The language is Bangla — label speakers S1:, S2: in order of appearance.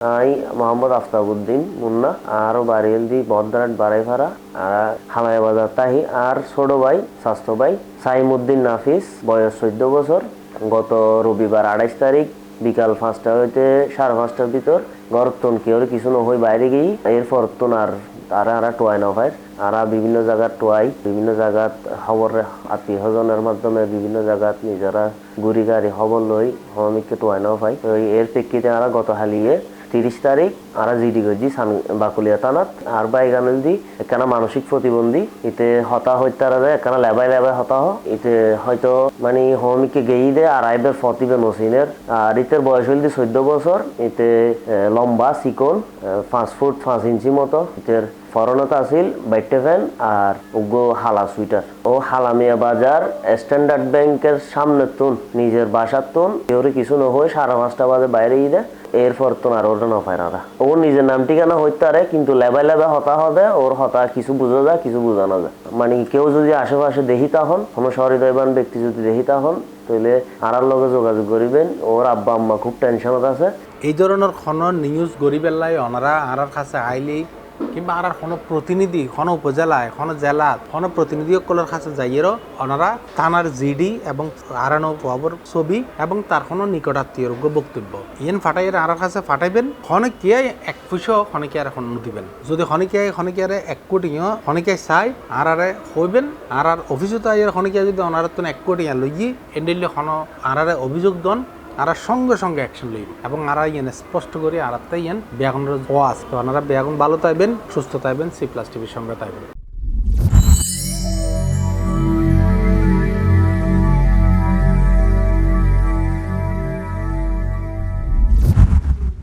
S1: আই মোহাম্মদ আফতাবউদ্দিন মুন্না আর বাড়িয়েলদি বদরাট বাড়াইফাড়া আর হামায় বাজার তাহি আর ছোট ভাই স্বাস্থ্য ভাই সাইমুদ্দিন নাফিস বয়স 14 বছর। গত রবিবার 28 তারিখ বিকাল 5টা হইতে 5:30টার ভিতর গরতন কেউ কিছু নহই বাইরে গিয়ে এরপর তোন আর তারা টোয়াই না হয় আর বিভিন্ন জায়গার টোয়াই বিভিন্ন জায়গাত খবর আত্মীয় স্বজনের মাধ্যমে বিভিন্ন জায়গাত নিজেরা গুড়ি গাড়ি খবর লই হমিককে টোয়াই না হয়। এর প্রেক্ষিতে আর গত হালিয়ে 30 তারিখ আর জিডি গজি বাকুলিয়া থানাত আর বাইগানুল দি একখানা মানসিক প্রতিবন্ধী এতে হতা হইতারা যায় একখানা লেবাই হতা এতে হয়তো মানে হোমিকে গেই দে আর আইবের ফতিবে নসিনের আর ইতের বয়স হইল 14 বছর। এতে লম্বা চিকন 5 ফুট 5 ইঞ্চি মতো এতের ফরনত আছিল বাইটে ফ্যান আর উগ্র হালা সুইটার ও হালামিয়া বাজার স্ট্যান্ডার্ড ব্যাংকের সামনে তুন নিজের বাসার তুন কেউরে কিছু নহই 5:30 বাজে বাইরে দেয়। এরপর তো আর ওটা নফায়রা ওর নিজের নাম ঠিকানা হইতে পারে কিন্তু লেবাই হতা হবে ওর হতা কিছু বোঝা যায় কিছু বোঝানো যায়। মানে কেউ যদি আশেপাশে দেখি তখন কোনো সহৃদয়বান ব্যক্তি যদি দেখি তখন তাহলে আরার লগে যোগাযোগ করিবেন। ওর আব্বা আম্মা খুব টেনশনত আছে।
S2: এই ধরনের কোনো নিউজ গরিবের লাই ওনারা আরার কাছে আইলি কিংবা আর কোনো প্রতিনিধি কোনো উপজেলায় কোনো জেলা কোনো প্রতিনিধিসকলের কাছে যাইয়েরও ওনারা থানার জিডি এবং আরানো খবর ছবি এবং তার কোনো নিকটাত্মীয়র বক্তব্য ইয়েন ফাটাইয়ের আর কাছে ফাটাইবেন খনকে 1 পয়সা খনকে আর এখন দিবেন যদি খনকে আর 1 কোটিও খনকে চাই আর হইবেন আর অফিসও তাই খনকে যদি ওনার তো 1 কোটি লইয়ে এন্ডিলে কোনো আর অভিযোগ দন আর সঙ্গে সঙ্গে অ্যাকশন লইবে এবং আর স্পষ্ট করে আর তাই ব্যাগুনের ওয়াজ তো ওনারা ব্যাগুন ভালো তাইবেন সুস্থ তাইবেন C+ টিভির সঙ্গে তাইবেন।